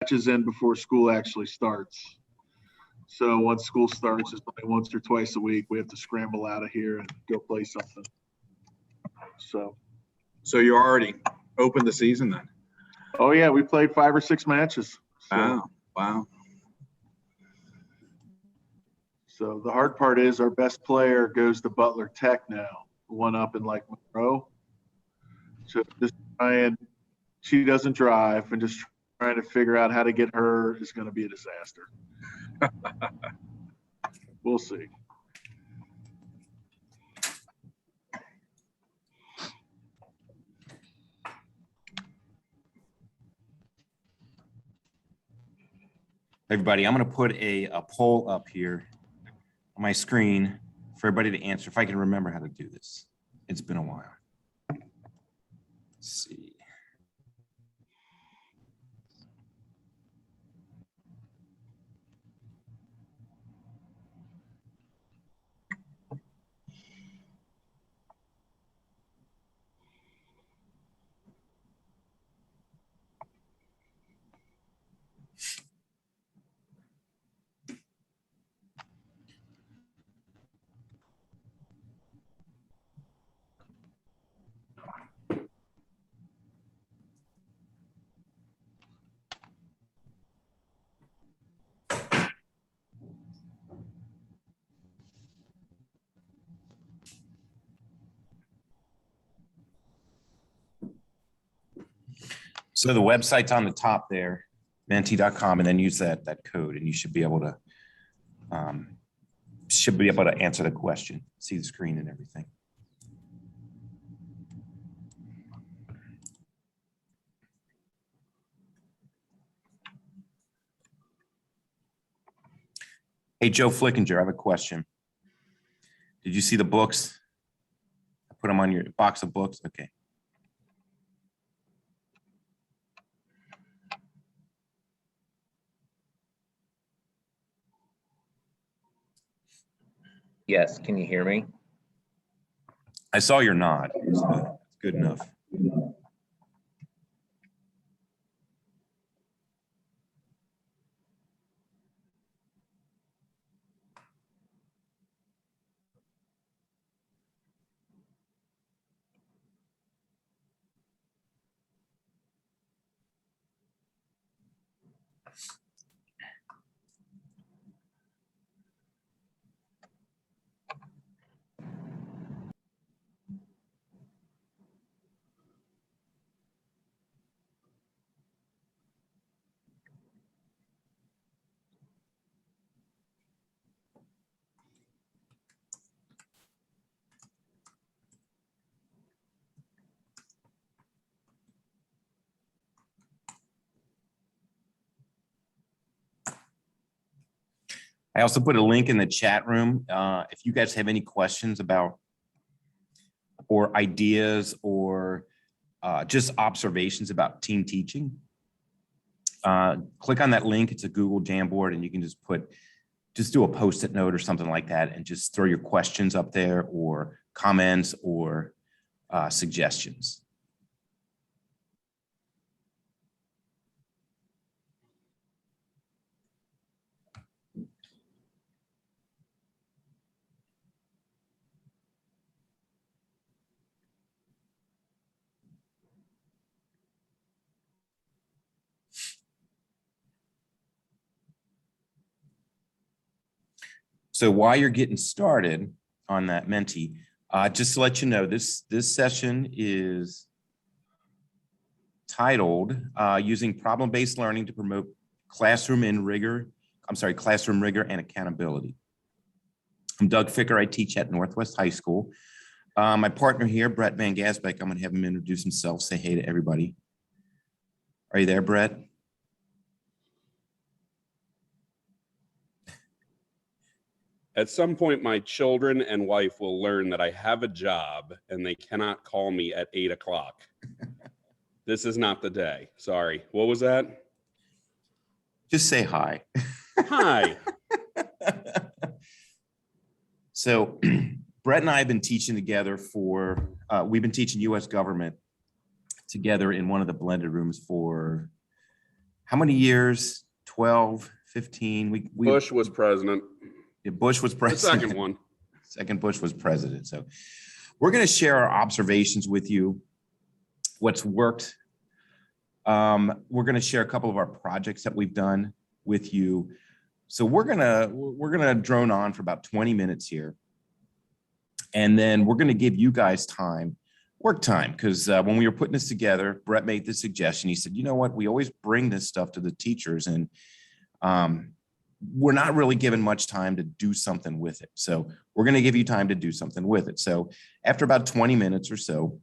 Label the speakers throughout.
Speaker 1: matches in before school actually starts. So once school starts, it's only once or twice a week. We have to scramble out of here and go play something.
Speaker 2: So you already opened the season then?
Speaker 1: Oh yeah, we played 5 or 6 matches.
Speaker 2: Wow.
Speaker 1: So the hard part is our best player goes to Butler Tech now, one up in like Monroe. So just she doesn't drive, and just trying to figure out how to get her is going to be a disaster. We'll see.
Speaker 3: Everybody, I'm going to put a poll up here on my screen for everybody to answer, if I can remember how to do this. It's been a while. Let's see. So the website's on the top there, menti.com, and then use that code, and you should be able to answer the question, see the screen and everything. Hey, Joe Flickinger, I have a question. Did you see the books? I put them on your box of books. Okay.
Speaker 4: Yes, can you hear me?
Speaker 3: I saw your nod. It's good enough. I also put a link in the chat room. If you guys have any questions about or ideas or just observations about team teaching, click on that link. It's a Google Jamboard, and you can just do a Post-it note or something like that, and just throw your questions up there or comments or suggestions. So while you're getting started on that Menti, just to let you know, this session is titled Using Problem-Based Learning to Promote Classroom Rigor and Accountability. I'm Doug Ficker. I teach at Northwest High School. My partner here, Brett Van Gasbeck, I'm going to have him introduce himself, say hey to everybody. Are you there, Brett?
Speaker 5: At some point, my children and wife will learn that I have a job and they cannot call me at 8 o'clock. This is not the day. Sorry. What was that?
Speaker 3: Just say hi.
Speaker 5: Hi.
Speaker 3: So Brett and I have been teaching together we've been teaching U.S. government together in one of the blended rooms for how many years? 12, 15. We
Speaker 5: Bush was president.
Speaker 3: Bush was
Speaker 5: The
Speaker 3: president.
Speaker 5: second one.
Speaker 3: Second Bush was president. So we're going to share our observations with you, what's worked. We're going to share a couple of our projects that we've done with you. So we're gonna drone on for about 20 minutes here. And then we're going to give you guys time, work time, because when we were putting this together, Brett made the suggestion. He said, you know what, we always bring this stuff to the teachers and we're not really given much time to do something with it. So we're going to give you time to do something with it. So after about 20 minutes or so,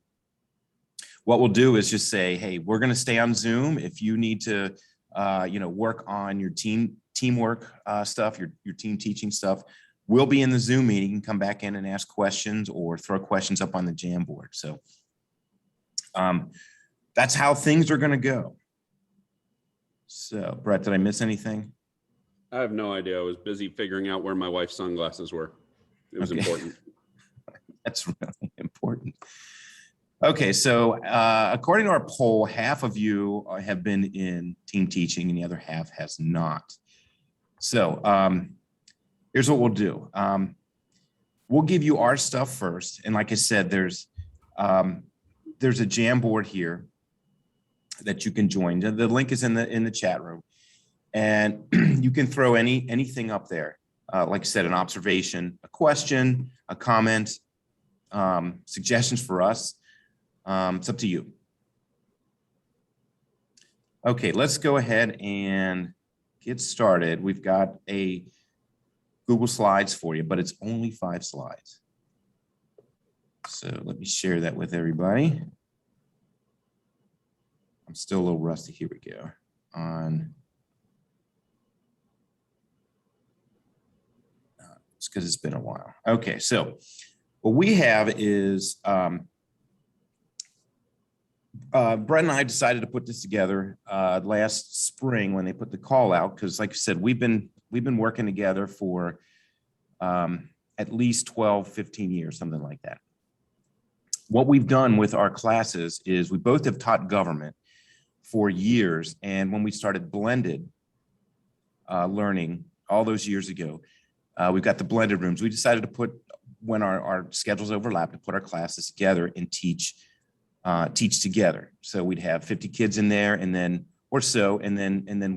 Speaker 3: what we'll do is just say, hey, we're going to stay on Zoom. If you need to, work on your teamwork stuff, your team teaching stuff, we'll be in the Zoom meeting. You can come back in and ask questions or throw questions up on the Jamboard. So that's how things are going to go. So Brett, did I miss anything?
Speaker 5: I have no idea. I was busy figuring out where my wife's sunglasses were. It was important.
Speaker 3: That's really important. Okay, so according to our poll, half of you have been in team teaching and the other half has not. So here's what we'll do. We'll give you our stuff first. And like I said, there's a Jamboard here that you can join. The link is in the chat room. And you can throw anything up there. Like I said, an observation, a question, a comment, suggestions for us. It's up to you. Okay, let's go ahead and get started. We've got a Google Slides for you, but it's only 5 slides. So let me share that with everybody. I'm still a little rusty. Here we go. It's because it's been a while. Okay, so what we have is Brett and I decided to put this together last spring when they put the call out, because like I said, we've been working together for at least 12, 15 years, something like that. What we've done with our classes is we both have taught government for years. And when we started blended learning all those years ago, we've got the blended rooms. We decided to put, when our schedules overlap, to put our classes together and teach together. So we'd have 50 kids in there and then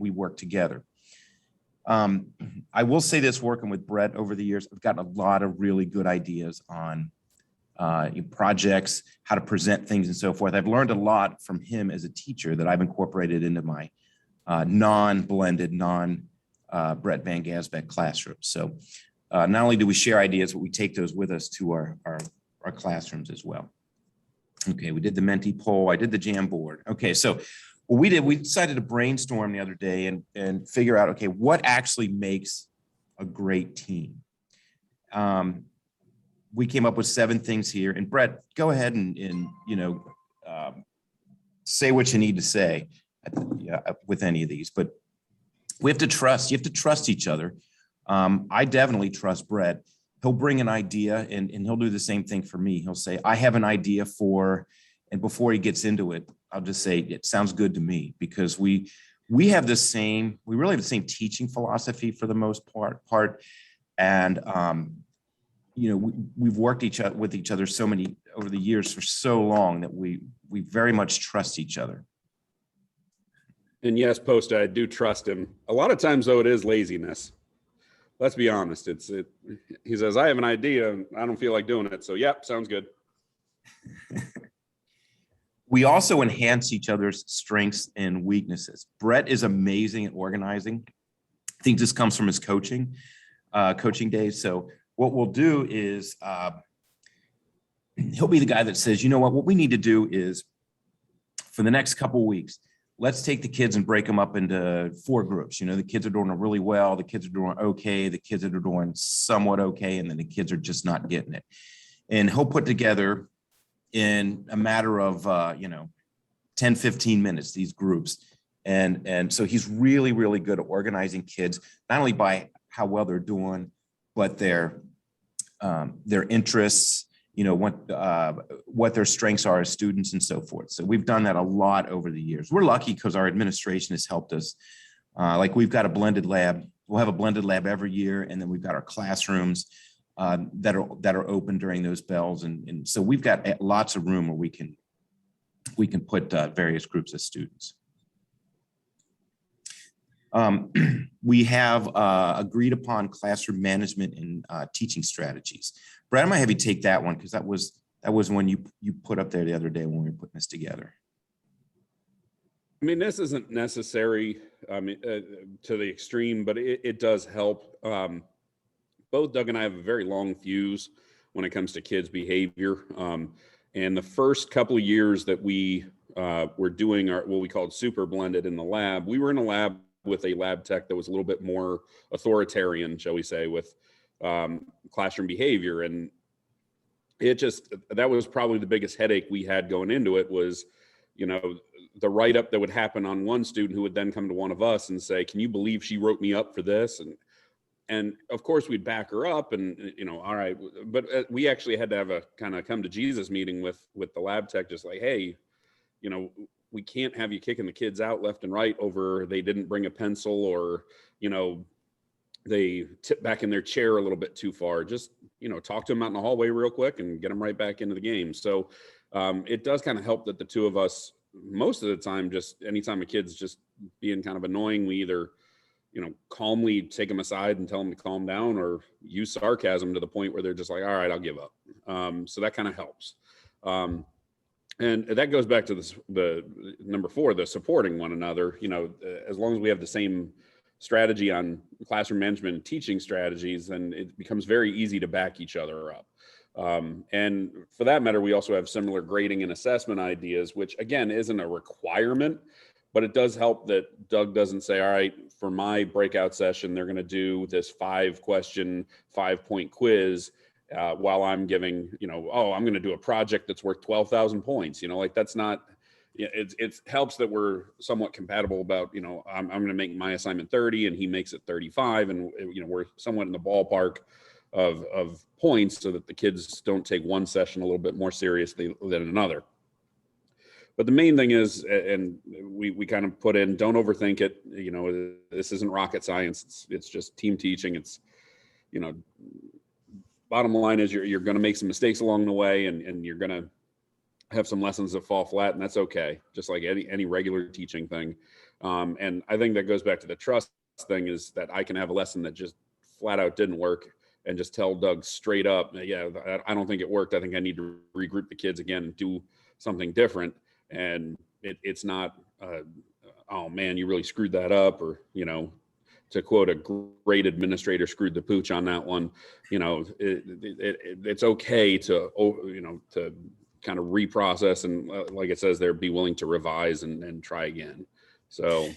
Speaker 3: we work together. I will say this, working with Brett over the years, I've gotten a lot of really good ideas on projects, how to present things and so forth. I've learned a lot from him as a teacher that I've incorporated into my non-blended, Brett Van Gasbeck classroom. So not only do we share ideas, but we take those with us to our classrooms as well. Okay, we did the Menti poll. I did the Jamboard. Okay, so what we did, we decided to brainstorm the other day and figure out, okay, what actually makes a great team? We came up with 7 things here. And Brett, go ahead and say what you need to say with any of these. But we have to trust. You have to trust each other. I definitely trust Brett. He'll bring an idea and he'll do the same thing for me. He'll say, I have an idea for, and before he gets into it, I'll just say, it sounds good to me, because we have the same, we really have the same teaching philosophy for the most part. And, we've worked with each other so many over the years for so long that we very much trust each other.
Speaker 5: And yes, Posta, I do trust him. A lot of times, though, it is laziness. Let's be honest. He says, I have an idea and I don't feel like doing it. So, yep, sounds good.
Speaker 3: We also enhance each other's strengths and weaknesses. Brett is amazing at organizing. I think this comes from his coaching days. So what we'll do is he'll be the guy that says, you know what we need to do is, for the next couple of weeks, let's take the kids and break them up into 4 groups. The kids are doing really well. The kids are doing okay. The kids that are doing somewhat okay. And then the kids are just not getting it. And he'll put together in a matter of, 10, 15 minutes, these groups. And so he's really, really good at organizing kids, not only by how well they're doing, but their interests what their strengths are as students and so forth. So we've done that a lot over the years. We're lucky because our administration has helped us. Like we've got a blended lab. We'll have a blended lab every year, and then we've got our classrooms that are open during those bells, and so we've got lots of room where we can put various groups of students. We have agreed upon classroom management and teaching strategies. Brad, I might have you take that one because that was one you put up there the other day when we were putting this together.
Speaker 5: I mean, this isn't necessary, to the extreme, but it does help. Both Doug and I have a very long fuse when it comes to kids' behavior. And the first couple of years that we were doing what we called super blended in the lab, we were in a lab with a lab tech that was a little bit more authoritarian, shall we say, with classroom behavior. And that was probably the biggest headache we had going into it was, the write-up that would happen on one student who would then come to one of us and say, can you believe she wrote me up for this? And of course we'd back her up and, all right, but we actually had to have a kind of come to Jesus meeting with the lab tech, just like, hey, we can't have you kicking the kids out left and right over they didn't bring a pencil or, they tip back in their chair a little bit too far. Just, talk to them out in the hallway real quick and get them right back into the game. So it does kind of help that the two of us, most of the time, just anytime a kid's just being kind of annoying, we either, calmly take them aside and tell them to calm down or use sarcasm to the point where they're just like, all right, I'll give up. So that kind of helps. And that goes back to the number 4, the supporting one another, as long as we have the same strategy on classroom management and teaching strategies, then it becomes very easy to back each other up. And for that matter, we also have similar grading and assessment ideas, which again, isn't a requirement, but it does help that Doug doesn't say, all right, for my breakout session, they're going to do this 5-question, 5-point quiz while I'm giving, I'm going to do a project that's worth 12,000 points. That's not, it helps that we're somewhat compatible about, I'm going to make my assignment 30 and he makes it 35. And, we're somewhat in the ballpark of points so that the kids don't take one session a little bit more seriously than another. But the main thing is, and we kind of put in, don't overthink it. This isn't rocket science. It's just team teaching. It's, bottom line is you're going to make some mistakes along the way and you're going to have some lessons that fall flat, and that's okay. Just like any regular teaching thing. And I think that goes back to the trust thing, is that I can have a lesson that just flat out didn't work and just tell Doug straight up, yeah, I don't think it worked. I think I need to regroup the kids again and do something different. And it's not, oh man, you really screwed that up, or, to quote a great administrator, screwed the pooch on that one. It's okay to, to kind of reprocess and, like it says there, be willing to revise and try again. So,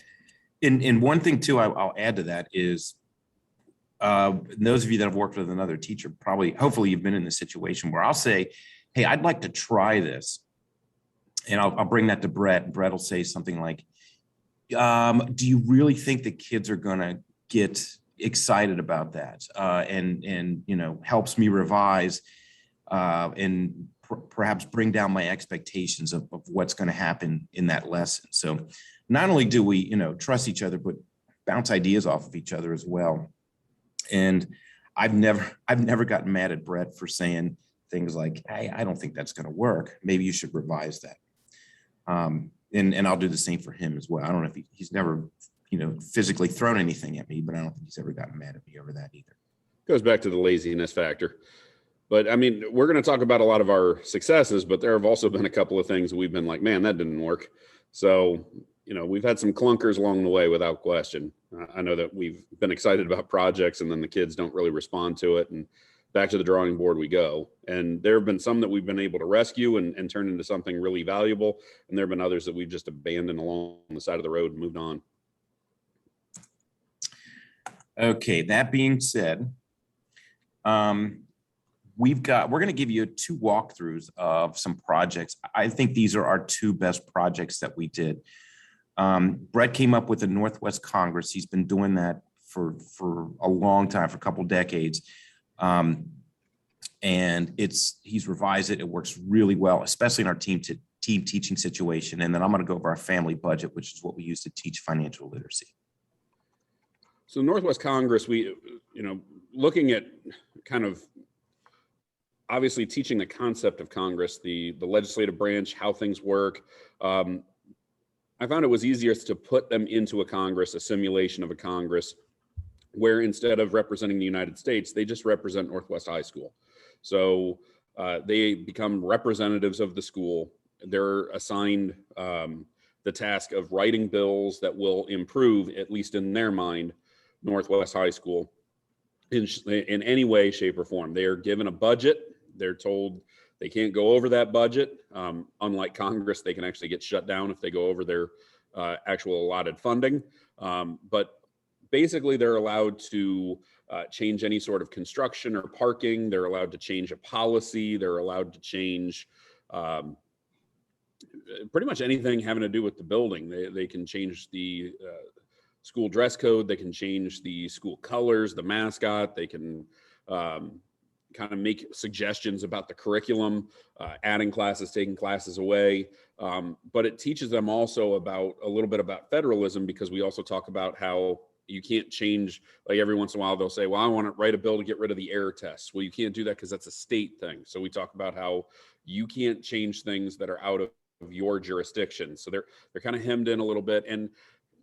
Speaker 3: and one thing too, I'll add to that is, those of you that have worked with another teacher, hopefully you've been in this situation where I'll say, hey, I'd like to try this. And I'll bring that to Brett. Brett will say something like, do you really think the kids are going to get excited about that? And helps me revise and perhaps bring down my expectations of what's going to happen in that lesson. So not only do we, trust each other, but bounce ideas off of each other as well. And I've never gotten mad at Brett for saying things like, hey, I don't think that's going to work. Maybe you should revise that. And I'll do the same for him as well. I don't know if he's never, physically thrown anything at me, but I don't think he's ever gotten mad at me over that either.
Speaker 5: Goes back to the laziness factor. But I mean, we're going to talk about a lot of our successes, but there have also been a couple of things we've been like, man, that didn't work. So, we've had some clunkers along the way without question. I know that we've been excited about projects and then the kids don't really respond to it. And back to the drawing board we go. And there have been some that we've been able to rescue and turn into something really valuable. And there have been others that we've just abandoned along the side of the road and moved on.
Speaker 3: Okay, that being said, we're going to give you 2 walkthroughs of some projects. I think these are our 2 best projects that we did. Brett came up with the Northwest Congress. He's been doing that for a long time, for a couple decades. And he's revised it. It works really well, especially in our team teaching situation. And then I'm going to go over our family budget, which is what we use to teach financial literacy.
Speaker 5: So Northwest Congress, looking at kind of obviously teaching the concept of Congress, the legislative branch, how things work. I found it was easiest to put them into a Congress, a simulation of a Congress, where instead of representing the United States, they just represent Northwest High School. So they become representatives of the school. They're assigned the task of writing bills that will improve, at least in their mind, Northwest High School in any way, shape, or form. They are given a budget. They're told they can't go over that budget. Unlike Congress, they can actually get shut down if they go over their actual allotted funding. But basically, they're allowed to change any sort of construction or parking. They're allowed to change a policy. They're allowed to change pretty much anything having to do with the building. They can change the school dress code. They can change the school colors, the mascot. They can kind of make suggestions about the curriculum, adding classes, taking classes away. But it teaches them also a little bit about federalism, because we also talk about how you can't change, like every once in a while they'll say, well, I want to write a bill to get rid of the air tests. Well, you can't do that because that's a state thing. So we talk about how you can't change things that are out of your jurisdiction. So they're kind of hemmed in a little bit. And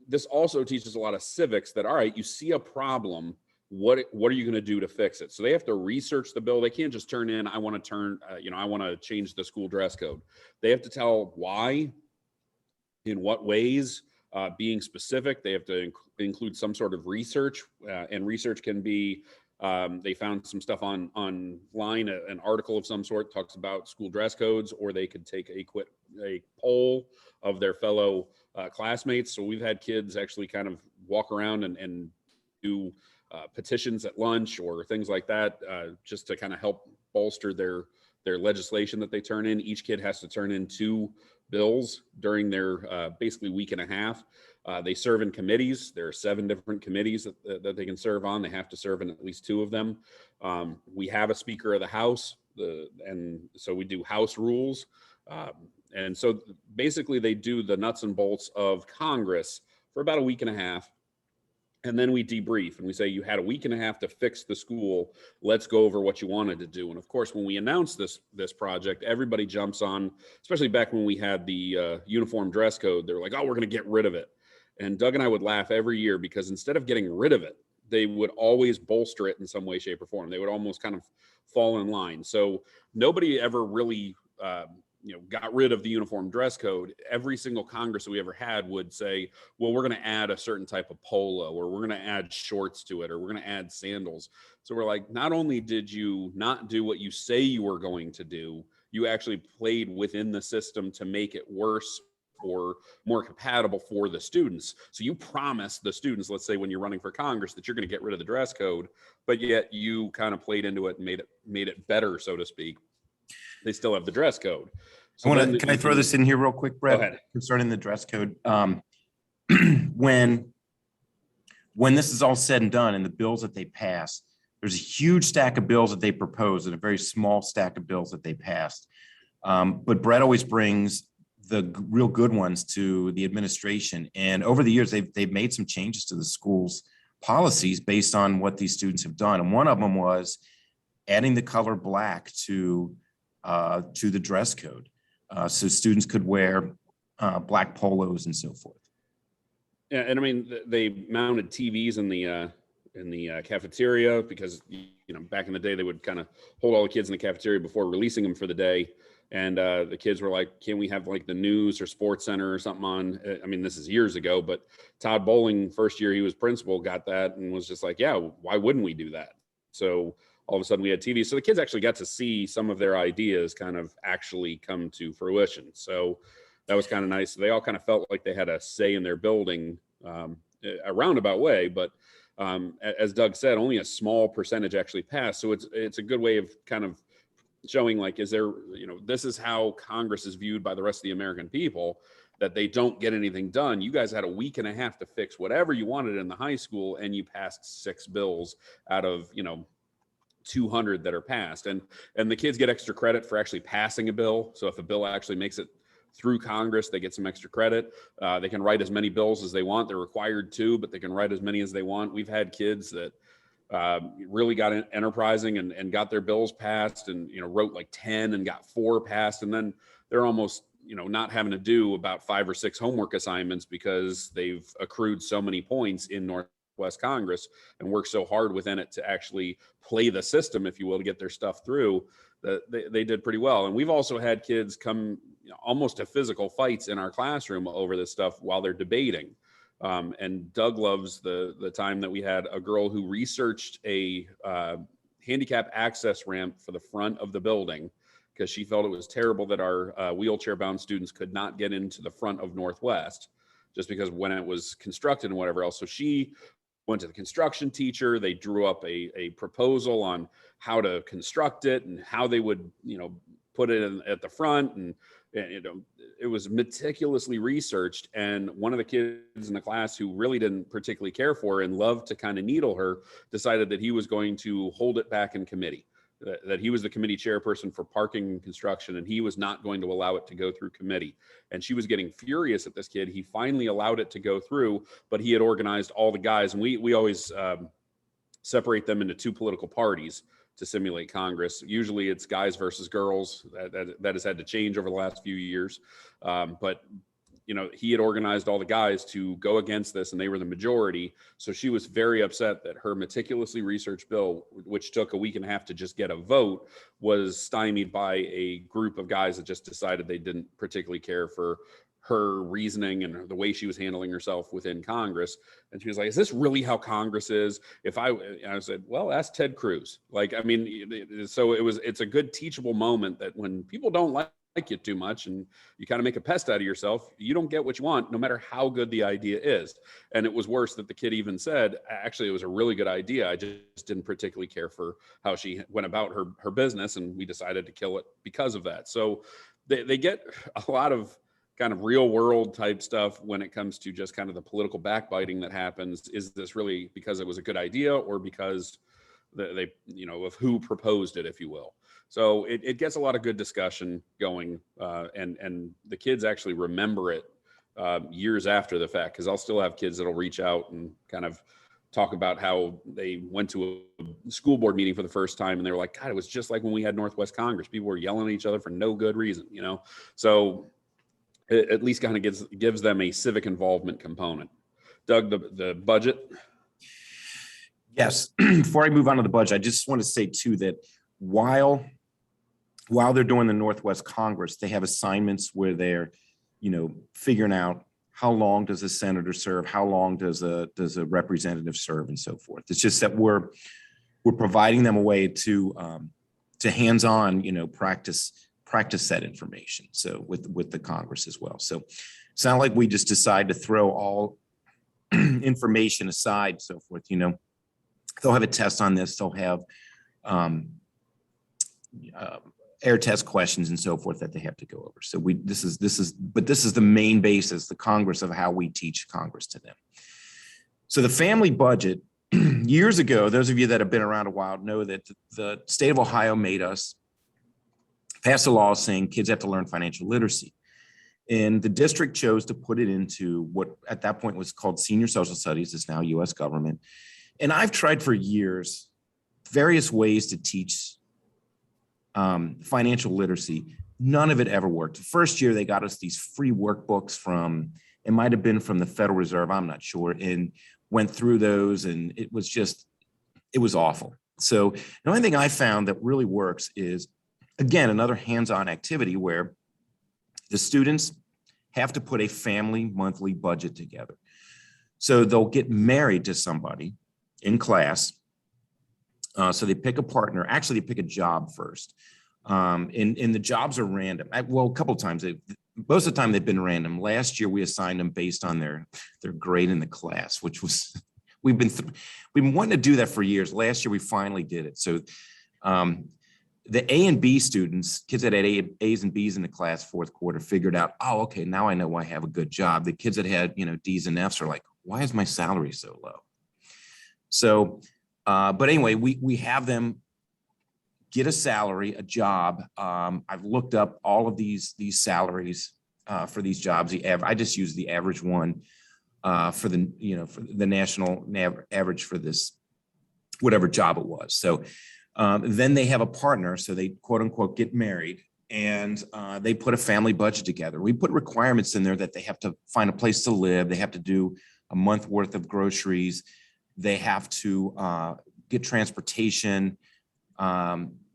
Speaker 5: this also teaches a lot of civics that, all right, you see a problem, what are you going to do to fix it? So they have to research the bill. They can't just turn in, I want to change the school dress code. They have to tell why, in what ways, being specific. They have to include some sort of research, and research can be, they found some stuff online, an article of some sort talks about school dress codes, or they could take a poll of their fellow classmates. So we've had kids actually kind of walk around and do petitions at lunch or things like that, just to kind of help bolster their legislation that they turn in. Each kid has to turn in 2 bills during their basically week and a half. They serve in committees. There are 7 different committees that they can serve on. They have to serve in at least 2 of them. We have a Speaker of the House, and so we do House rules. And so basically they do the nuts and bolts of Congress for about a week and a half. And then we debrief and we say, you had a week and a half to fix the school. Let's go over what you wanted to do. And of course, when we announced this project, everybody jumps on, especially back when we had the uniform dress code. They were like, oh, we're going to get rid of it. And Doug and I would laugh every year, because instead of getting rid of it, they would always bolster it in some way, shape, or form. They would almost kind of fall in line. So nobody ever really got rid of the uniform dress code. Every single Congress that we ever had would say, well, we're going to add a certain type of polo, or we're going to add shorts to it, or we're going to add sandals. So we're like, not only did you not do what you say you were going to do, you actually played within the system to make it worse or more compatible for the students. So you promised the students, let's say when you're running for Congress, that you're going to get rid of the dress code, but yet you kind of played into it and made it better, so to speak. They still have the dress code. So
Speaker 3: can I throw this in here real quick, Brett?
Speaker 5: Go ahead.
Speaker 3: Concerning the dress code. When this is all said and done and the bills that they pass, there's a huge stack of bills that they propose and a very small stack of bills that they passed. But Brett always brings the real good ones to the administration. And over the years, they've made some changes to the school's policies based on what these students have done. And one of them was adding the color black to the dress code. So students could wear black polos and so forth.
Speaker 5: Yeah, and I mean, they mounted TVs in the cafeteria, because back in the day they would kind of hold all the kids in the cafeteria before releasing them for the day. And the kids were like, can we have like the news or sports center or something on? I mean, this is years ago, but Todd Bowling, first year he was principal, got that and was just like, yeah, why wouldn't we do that? So all of a sudden we had TV. So the kids actually got to see some of their ideas kind of actually come to fruition. So that was kind of nice. They all kind of felt like they had a say in their building, a roundabout way, but as Doug said, only a small percentage actually passed. So it's a good way of kind of showing, like, is there, this is how Congress is viewed by the rest of the American people, that they don't get anything done. You guys had a week and a half to fix whatever you wanted in the high school, and you passed 6 bills out of, 200 that are passed, and the kids get extra credit for actually passing a bill. So if a bill actually makes it through Congress, they get some extra credit. They can write as many bills as they want. They're required to, but they can write as many as they want. We've had kids that really got enterprising and got their bills passed, and wrote like 10 and got 4 passed, and then they're almost not having to do about 5 or 6 homework assignments because they've accrued so many points in Northwest Congress and worked so hard within it to actually play the system, if you will, to get their stuff through. That they did pretty well. And we've also had kids come almost to physical fights in our classroom over this stuff while they're debating. And Doug loves the time that we had a girl who researched a handicap access ramp for the front of the building because she felt it was terrible that our wheelchair-bound students could not get into the front of Northwest just because when it was constructed and whatever else. So she went to the construction teacher. They drew up a proposal on how to construct it and how they would, put it at the front. And it was meticulously researched. And one of the kids in the class who really didn't particularly care for her and loved to kind of needle her decided that he was going to hold it back in committee, that he was the committee chairperson for parking and construction, and he was not going to allow it to go through committee. And she was getting furious at this kid. He finally allowed it to go through, but he had organized all the guys, and we always separate them into 2 political parties to simulate Congress. Usually it's guys versus girls. That has had to change over the last few years. But he had organized all the guys to go against this, and they were the majority. So she was very upset that her meticulously researched bill, which took a week and a half to just get a vote, was stymied by a group of guys that just decided they didn't particularly care for her reasoning and the way she was handling herself within Congress. And she was like, is this really how Congress is? And I said, well, ask Ted Cruz. So it's a good teachable moment that when people don't like you too much and you kind of make a pest out of yourself, you don't get what you want, no matter how good the idea is. And it was worse that the kid even said, actually, it was a really good idea. I just didn't particularly care for how she went about her business, and we decided to kill it because of that. So they get a lot of kind of real world type stuff when it comes to just kind of the political backbiting that happens. Is this really because it was a good idea, or because they of who proposed it, if you will? So it gets a lot of good discussion going, and the kids actually remember it years after the fact, because I'll still have kids that'll reach out and kind of talk about how they went to a school board meeting for the first time, and they were like, God, it was just like when we had Northwest Congress. People were yelling at each other for no good reason, So it at least kind of gives them a civic involvement component. Doug, the budget.
Speaker 3: Yes. Before I move on to the budget, I just want to say too that while they're doing the Northwest Congress, they have assignments where they're, figuring out how long does a senator serve, how long does a representative serve, and so forth. It's just that we're providing them a way to hands-on, practice that information. So with the Congress as well. So it's not like we just decide to throw all information aside, so forth. They'll have a test on this. They'll have air test questions and so forth that they have to go over. So this is the main basis, the Congress, of how we teach Congress to them. So the family budget, years ago, those of you that have been around a while know that the state of Ohio passed a law saying kids have to learn financial literacy. And the district chose to put it into what at that point was called senior social studies. It's now U.S. government. And I've tried for years various ways to teach financial literacy. None of it ever worked. The first year, they got us these free workbooks it might have been from the Federal Reserve, I'm not sure, and went through those, and it was awful. So the only thing I found that really works is, again, another hands-on activity where the students have to put a family monthly budget together. So they'll get married to somebody in class. So they pick a partner. Actually, they pick a job first. And the jobs are random. A couple of times, most of the time they've been random. Last year, we assigned them based on their grade in the class, which was, we've been wanting to do that for years. Last year, we finally did it. So the A and B students, kids that had A's and B's in the class fourth quarter, figured out, oh, okay, now I know I have a good job. The kids that had, D's and F's are like, why is my salary so low? So, but anyway, we have them get a salary, a job. I've looked up all of these salaries for these jobs. I just use the average one for the national average for this, whatever job it was. So then they have a partner. So they quote unquote get married, and they put a family budget together. We put requirements in there that they have to find a place to live. They have to do a month worth of groceries. They have to get transportation.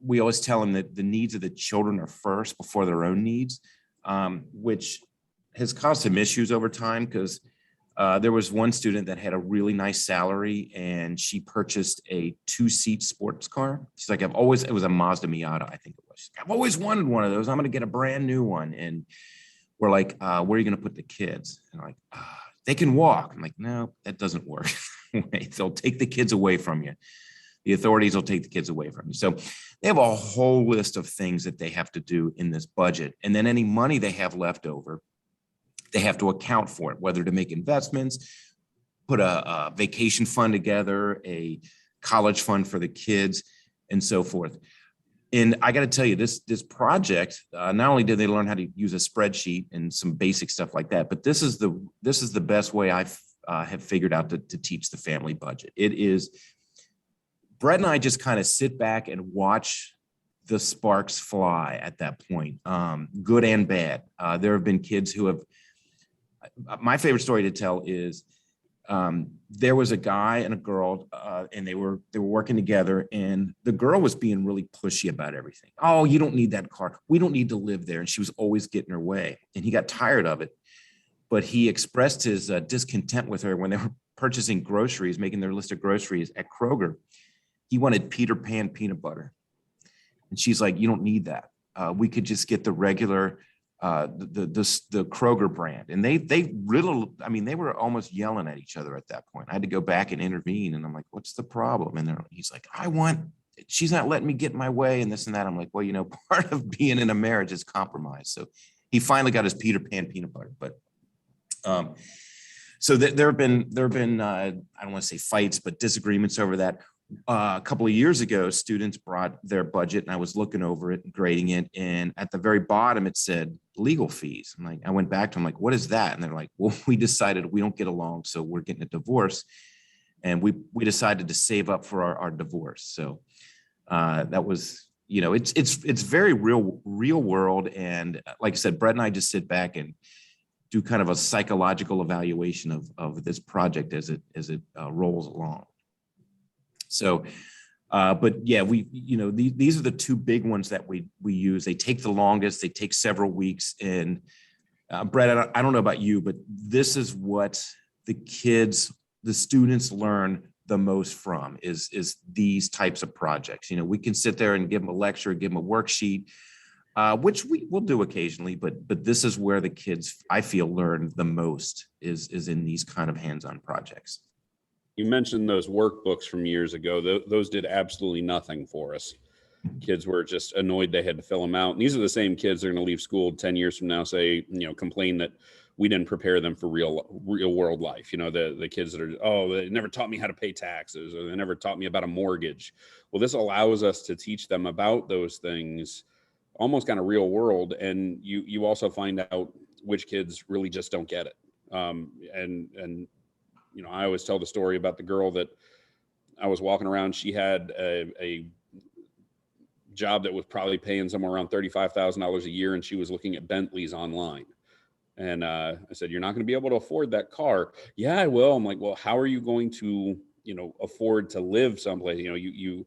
Speaker 3: We always tell them that the needs of the children are first before their own needs, which has caused some issues over time, because there was one student that had a really nice salary, and she purchased a 2-seat sports car. She's like, it was a Mazda Miata, I think it was. I've always wanted one of those. I'm going to get a brand new one. And we're like, where are you going to put the kids? And like, they can walk. I'm like, no, that doesn't work. They'll take the kids away from you. The authorities will take the kids away from you. So they have a whole list of things that they have to do in this budget. And then any money they have left over, they have to account for it, whether to make investments, put a vacation fund together, a college fund for the kids, and so forth. And I got to tell you, this project, not only did they learn how to use a spreadsheet and some basic stuff like that, but this is the best way I have figured out to teach the family budget. It is, Brett and I just kind of sit back and watch the sparks fly at that point, good and bad. There have been kids who have, my favorite story to tell is there was a guy and a girl, and they were working together, and the girl was being really pushy about everything. Oh, you don't need that car. We don't need to live there. And she was always getting her way, and he got tired of it. But he expressed his discontent with her when they were purchasing groceries, making their list of groceries at Kroger. He wanted Peter Pan peanut butter. And she's like, you don't need that. We could just get the regular, the Kroger brand. And they were almost yelling at each other at that point. I had to go back and intervene. And I'm like, what's the problem? And he's like, she's not letting me get my way and this and that. I'm like, well, part of being in a marriage is compromise. So he finally got his Peter Pan peanut butter. But so there have been I don't want to say fights, but disagreements over that. A couple of years ago, students brought their budget, and I was looking over it and grading it. And at the very bottom, it said legal fees. I went back to them, like, what is that? And they're like, well, we decided we don't get along, so we're getting a divorce. And we decided to save up for our divorce. So that was, it's very real world. And like I said, Brett and I just sit back and do kind of a psychological evaluation of this project as it rolls along. So, but yeah, these are the two big ones that we use. They take the longest. They take several weeks. And Brett, I don't know about you, but this is what the students learn the most from is these types of projects. We can sit there and give them a lecture, give them a worksheet, which we will do occasionally, but this is where the kids, I feel, learn the most is in these kind of hands-on projects.
Speaker 5: You mentioned those workbooks from years ago. Those did absolutely nothing for us. Kids were just annoyed they had to fill them out. And these are the same kids that are going to leave school 10 years from now, complain that we didn't prepare them for real world life. The kids that are, they never taught me how to pay taxes, or they never taught me about a mortgage. Well, this allows us to teach them about those things almost kind of real world. And you also find out which kids really just don't get it. I always tell the story about the girl that I was walking around. She had a job that was probably paying somewhere around $35,000 a year, and she was looking at Bentleys online. And I said, you're not going to be able to afford that car. Yeah, I will. I'm like, well, how are you going to, afford to live someplace? You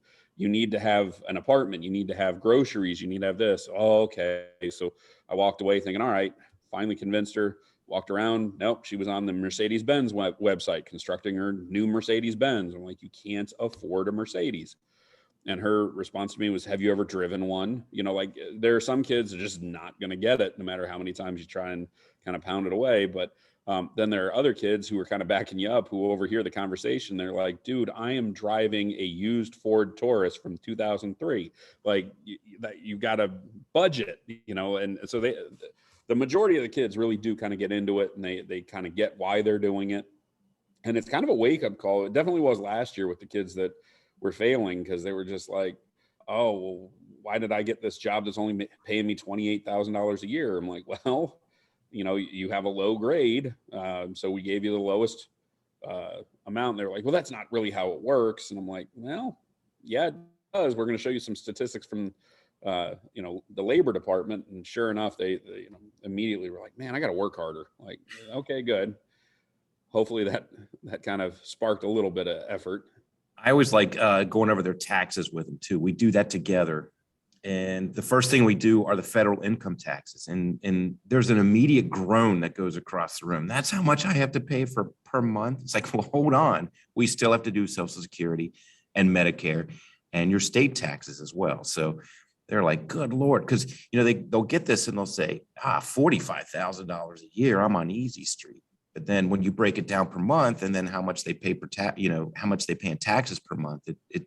Speaker 5: need to have an apartment. You need to have groceries. You need to have this. Oh, okay. So I walked away thinking, all right, finally convinced her. Walked around. Nope. She was on the Mercedes-Benz website constructing her new Mercedes-Benz. I'm like, you can't afford a Mercedes. And her response to me was, have you ever driven one? There are some kids that are just not going to get it, no matter how many times you try and kind of pound it away. But then there are other kids who are kind of backing you up, who overhear the conversation. They're like, dude, I am driving a used Ford Taurus from 2003. Like, you got a budget, and so the majority of the kids really do kind of get into it, and they kind of get why they're doing it. And it's kind of a wake-up call. It definitely was last year with the kids that were failing, because they were just like, oh, well, why did I get this job that's only paying me $28,000 a year? I'm like, well, you have a low grade. So we gave you the lowest amount. They're like, well, that's not really how it works. And I'm like, well, yeah, it does. We're going to show you some statistics from, the labor department. And sure enough, they immediately were like, man, I got to work harder. Like, okay, good. Hopefully that kind of sparked a little bit of effort.
Speaker 3: I always like going over their taxes with them too. We do that together. And the first thing we do are the federal income taxes. And there's an immediate groan that goes across the room. That's how much I have to pay for per month. It's like, well, hold on. We still have to do Social Security and Medicare and your state taxes as well. So they're like, good Lord. Because, they'll get this and they'll say, $45,000 a year, I'm on easy street. But then when you break it down per month and then how much they pay per how much they pay in taxes per month, it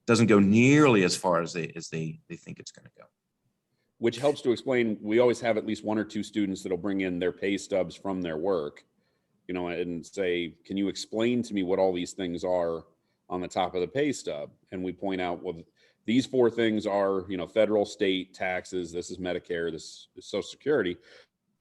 Speaker 3: doesn't go nearly as far as they think it's going to go.
Speaker 5: Which helps to explain, we always have at least one or two students that'll bring in their pay stubs from their work, and say, can you explain to me what all these things are on the top of the pay stub? And we point out, well, these four things are, federal, state taxes, this is Medicare, this is Social Security.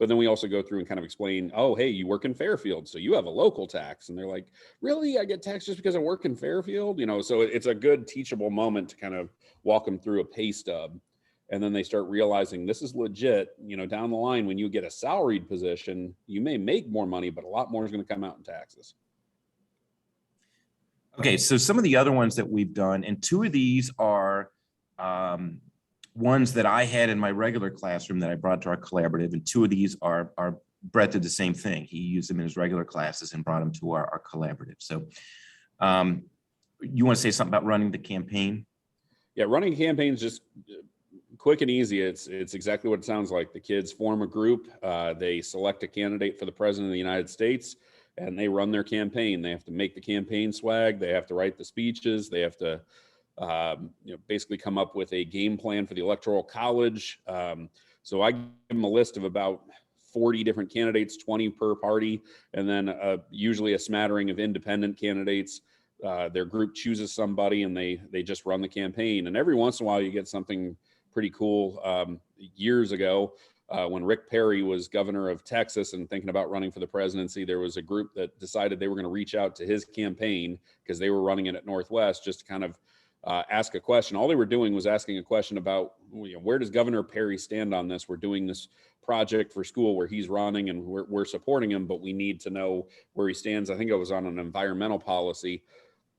Speaker 5: But then we also go through and kind of explain, oh, hey, you work in Fairfield, so you have a local tax. And they're like, really? I get taxed just because I work in Fairfield? So it's a good teachable moment to kind of walk them through a pay stub. And then they start realizing this is legit. Down the line, when you get a salaried position, you may make more money, but a lot more is going to come out in taxes.
Speaker 3: Okay, so some of the other ones that we've done, and two of these are ones that I had in my regular classroom that I brought to our collaborative, and two of these are Brett did the same thing. He used them in his regular classes and brought them to our collaborative. So you want to say something about running the campaign?
Speaker 5: Yeah, running a campaign is just quick and easy. It's exactly what it sounds like. The kids form a group. They select a candidate for the president of the United States, and they run their campaign. They have to make the campaign swag. They have to write the speeches. They have to basically come up with a game plan for the Electoral College. So I give them a list of about 40 different candidates, 20 per party, and then usually a smattering of independent candidates. Their group chooses somebody and they just run the campaign. And every once in a while you get something pretty cool. Years ago, when Rick Perry was governor of Texas and thinking about running for the presidency, there was a group that decided they were going to reach out to his campaign because they were running it at Northwest, just to kind of ask a question. All they were doing was asking a question about, where does Governor Perry stand on this? We're doing this project for school where he's running and we're supporting him, but we need to know where he stands. I think it was on an environmental policy.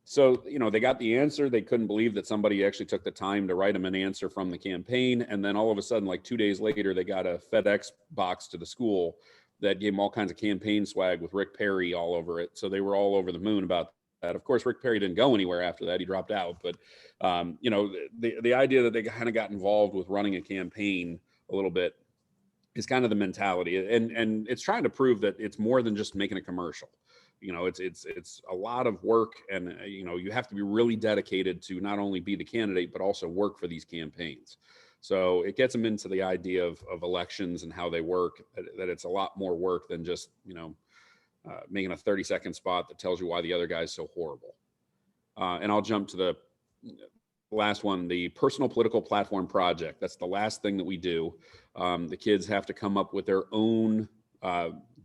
Speaker 5: So, they got the answer. They couldn't believe that somebody actually took the time to write them an answer from the campaign. And then all of a sudden, like 2 days later, they got a FedEx box to the school that gave them all kinds of campaign swag with Rick Perry all over it. So they were all over the moon about that. Of course, Rick Perry didn't go anywhere after that. He dropped out. But, the idea that they kind of got involved with running a campaign a little bit is kind of the mentality. And it's trying to prove that it's more than just making a commercial. It's a lot of work, and you have to be really dedicated to not only be the candidate, but also work for these campaigns. So it gets them into the idea of elections and how they work, that it's a lot more work than just, making a 30-second spot that tells you why the other guy's so horrible. And I'll jump to the last one, the personal political platform project. That's the last thing that we do. The kids have to come up with their own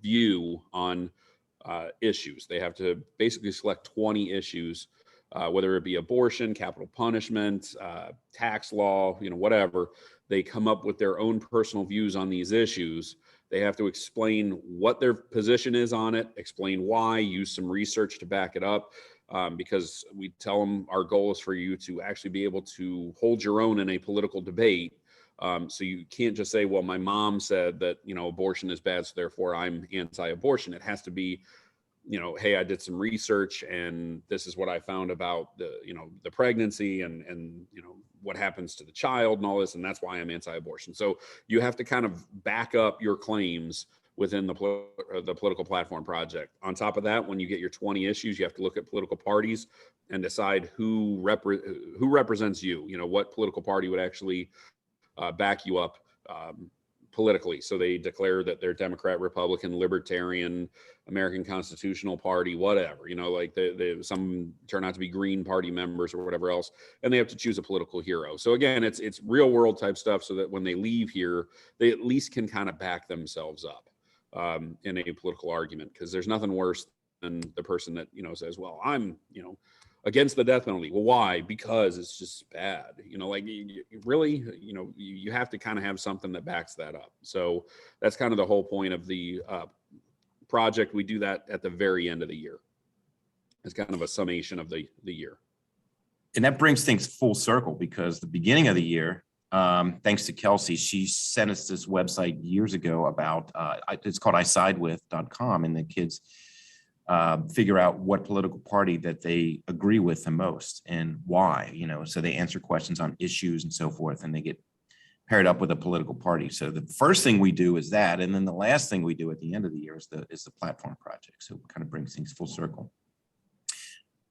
Speaker 5: view on issues. They have to basically select 20 issues, whether it be abortion, capital punishment, tax law, whatever. They come up with their own personal views on these issues. They have to explain what their position is on it, explain why, use some research to back it up, because we tell them our goal is for you to actually be able to hold your own in a political debate. So you can't just say, well, my mom said that, abortion is bad, so therefore I'm anti-abortion. It has to be, hey, I did some research and this is what I found about the pregnancy and what happens to the child and all this, and that's why I'm anti-abortion. So you have to kind of back up your claims within the political platform project. On top of that, when you get your 20 issues, you have to look at political parties and decide who represents you. What political party would actually back you up politically. So they declare that they're Democrat, Republican, Libertarian, American Constitutional Party, whatever, like some turn out to be Green Party members or whatever else, and they have to choose a political hero. So again, it's real world type stuff so that when they leave here, they at least can kind of back themselves up in a political argument, because there's nothing worse than the person that, says, well, I'm, against the death penalty. Well, why? Because it's just bad. Really, you have to kind of have something that backs that up. So that's kind of the whole point of the project. We do that at the very end of the year. It's kind of a summation of the year.
Speaker 3: And that brings things full circle, because the beginning of the year, thanks to Kelsey, she sent us this website years ago about, it's called isidewith.com, and the kids figure out what political party that they agree with the most and why, so they answer questions on issues and so forth, and they get paired up with a political party. So the first thing we do is that, and then the last thing we do at the end of the year is the platform project. So it kind of brings things full circle.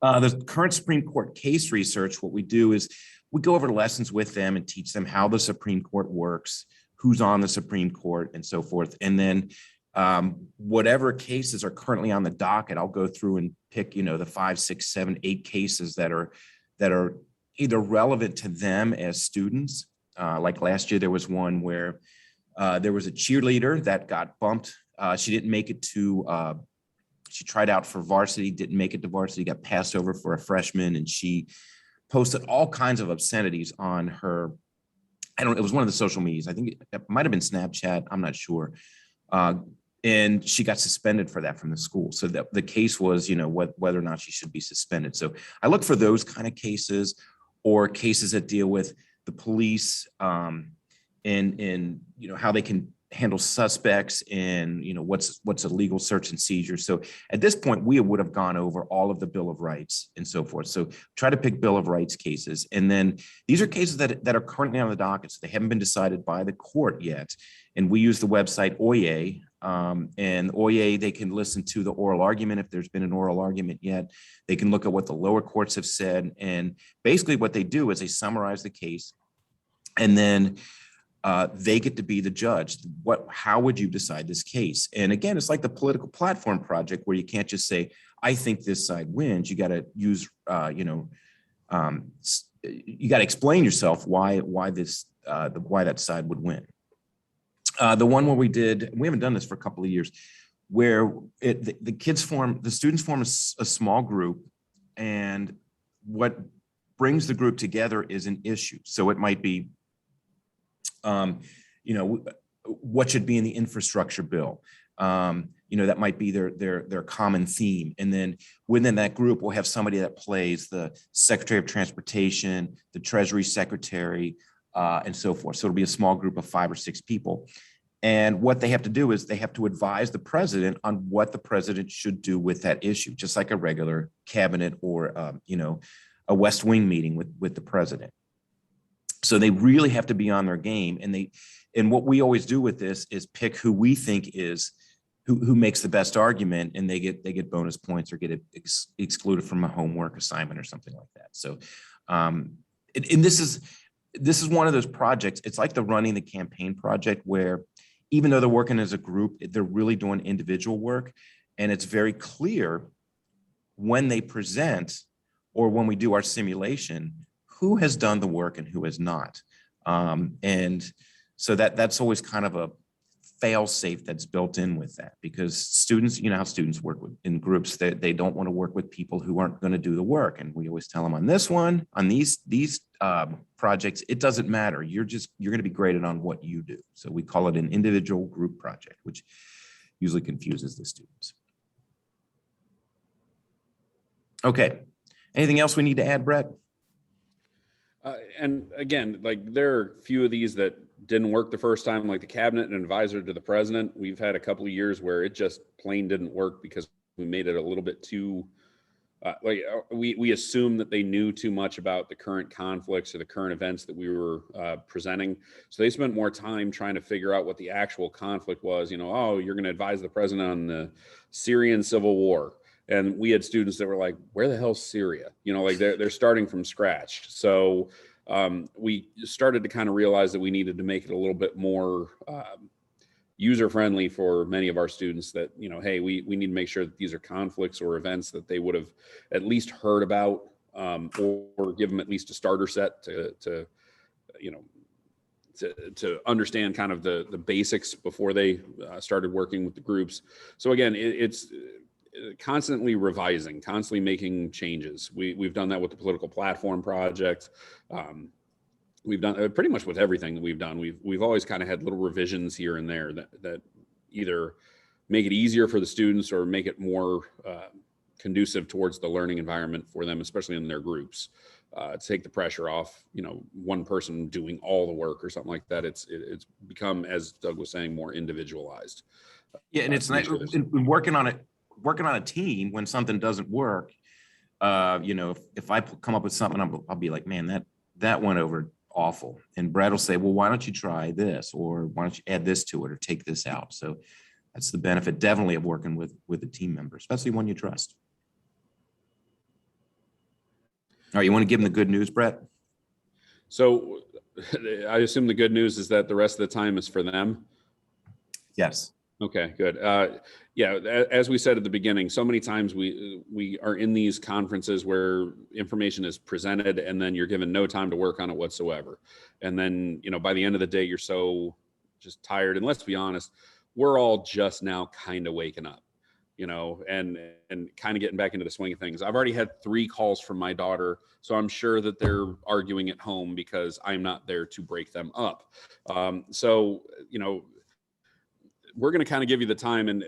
Speaker 3: The current Supreme Court case research, what we do is we go over the lessons with them and teach them how the Supreme Court works, who's on the Supreme Court, and so forth. And then whatever cases are currently on the docket, I'll go through and pick, the 5, 6, 7, 8 cases that are either relevant to them as students. Like last year, there was one where there was a cheerleader that got bumped. She didn't make it to, she tried out for varsity, didn't make it to varsity, got passed over for a freshman, and she posted all kinds of obscenities on her, it was one of the social medias. I think it might have been Snapchat, I'm not sure. And she got suspended for that from the school. So the case was, whether or not she should be suspended. So I look for those kind of cases, or cases that deal with the police and how they can handle suspects, and what's a legal search and seizure. So at this point, we would have gone over all of the Bill of Rights and so forth. So try to pick Bill of Rights cases. And then these are cases that are currently on the docket. So they haven't been decided by the court yet. And we use the website Oyez. And Oyez, they can listen to the oral argument if there's been an oral argument yet. They can look at what the lower courts have said. And basically what they do is they summarize the case, and then they get to be the judge. How would you decide this case? And again, it's like the political platform project, where you can't just say, I think this side wins. You got to use, you got to explain yourself why that side would win. The one where we haven't done this for a couple of years, where the students form a small group, and what brings the group together is an issue. So it might be, what should be in the infrastructure bill. That might be their common theme. And then within that group, we'll have somebody that plays the Secretary of Transportation, the Treasury Secretary, and so forth. So it'll be a small group of 5 or 6 people. And what they have to do is they have to advise the president on what the president should do with that issue, just like a regular cabinet or, a West Wing meeting with the president. So they really have to be on their game. And what we always do with this is pick who we think is who makes the best argument, and they get bonus points or get excluded from a homework assignment or something like that. So, and this is one of those projects. It's like the running the campaign project, where even though they're working as a group, they're really doing individual work. And it's very clear when they present, or when we do our simulation, who has done the work and who has not. And so that's always kind of a fail safe that's built in with that, because students, how students work in groups, they don't want to work with people who aren't going to do the work. And we always tell them on these projects, it doesn't matter. You're going to be graded on what you do. So we call it an individual group project, which usually confuses the students. Okay. Anything else we need to add, Brett?
Speaker 5: And again, there are a few of these that didn't work the first time, like the cabinet and advisor to the president. We've had a couple of years where it just plain didn't work because we made it a little bit too, we assumed that they knew too much about the current conflicts or the current events that we were presenting. So they spent more time trying to figure out what the actual conflict was. You're going to advise the president on the Syrian civil war. And we had students that were like, where the hell's Syria? They're starting from scratch. So we started to kind of realize that we needed to make it a little bit more user friendly for many of our students that, you know, hey, we need to make sure that these are conflicts or events that they would have at least heard about, or give them at least a starter set to you know, to understand kind of the basics before they started working with the groups. So again, it's constantly revising, constantly making changes. We've done that with the political platform project. We've done pretty much with everything that we've done. We've always kind of had little revisions here and there that either make it easier for the students or make it more conducive towards the learning environment for them, especially in their groups. To take the pressure off, you know, one person doing all the work or something like that. It's become, as Doug was saying, more individualized.
Speaker 3: Yeah, and it's nice in working on a team when something doesn't work. You know, if I come up with something, I'll be like, man, that went over awful. And Brad will say, well, why don't you try this, or why don't you add this to it, or take this out? So that's the benefit, definitely, of working with a team member, especially one you trust. All right, you want to give them the good news, Brett?
Speaker 5: So I assume the good news is that the rest of the time is for them.
Speaker 3: Yes.
Speaker 5: Okay, good. Yeah, as we said at the beginning, so many times we are in these conferences where information is presented and then you're given no time to work on it whatsoever. And then, you know, by the end of the day, you're so just tired. And let's be honest, we're all just now kind of waking up, you know, and kind of getting back into the swing of things. I've already had 3 calls from my daughter, so I'm sure that they're arguing at home because I'm not there to break them up. So, you know, we're going to kind of give you the time, and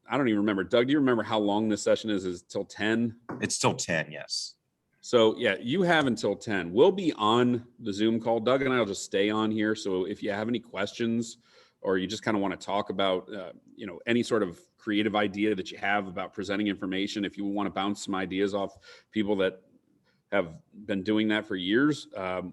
Speaker 5: I don't even remember. Doug, do you remember how long this session is? Is it till 10?
Speaker 3: It's till 10, yes.
Speaker 5: So yeah, you have until 10. We'll be on the Zoom call. Doug and I will just stay on here. So if you have any questions, or you just kind of want to talk about, you know, any sort of creative idea that you have about presenting information, if you want to bounce some ideas off people that have been doing that for years,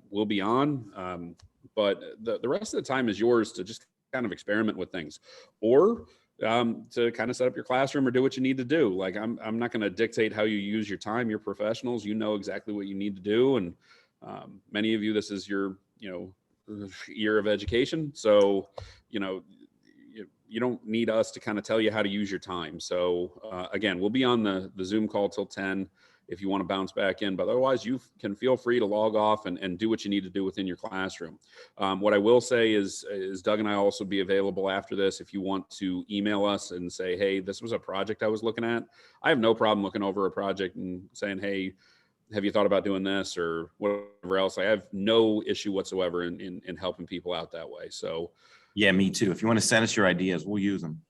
Speaker 5: we'll be on. But the rest of the time is yours to just kind of experiment with things, or to kind of set up your classroom or do what you need to do. Like I'm not going to dictate how you use your time. You're professionals, you know exactly what you need to do. And many of you, this is your, you know, year of education. So, you know, you don't need us to kind of tell you how to use your time. So again, we'll be on the Zoom call till 10 if you want to bounce back in, but otherwise you can feel free to log off and do what you need to do within your classroom. What I will say is Doug and I will also be available after this. If you want to email us and say, hey, this was a project I was looking at. I have no problem looking over a project and saying, hey, have you thought about doing this or whatever else? I have no issue whatsoever in helping people out that way. So
Speaker 3: yeah, me too. If you want to send us your ideas, we'll use them.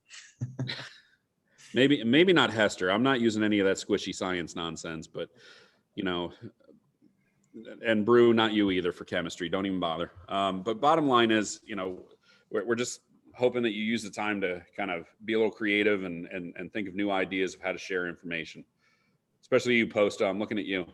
Speaker 5: Maybe not Hester. I'm not using any of that squishy science nonsense, but you know, and Brew, not you either for chemistry. Don't even bother. But bottom line is, you know, we're just hoping that you use the time to kind of be a little creative and think of new ideas of how to share information, especially you, Posta. I'm looking at you.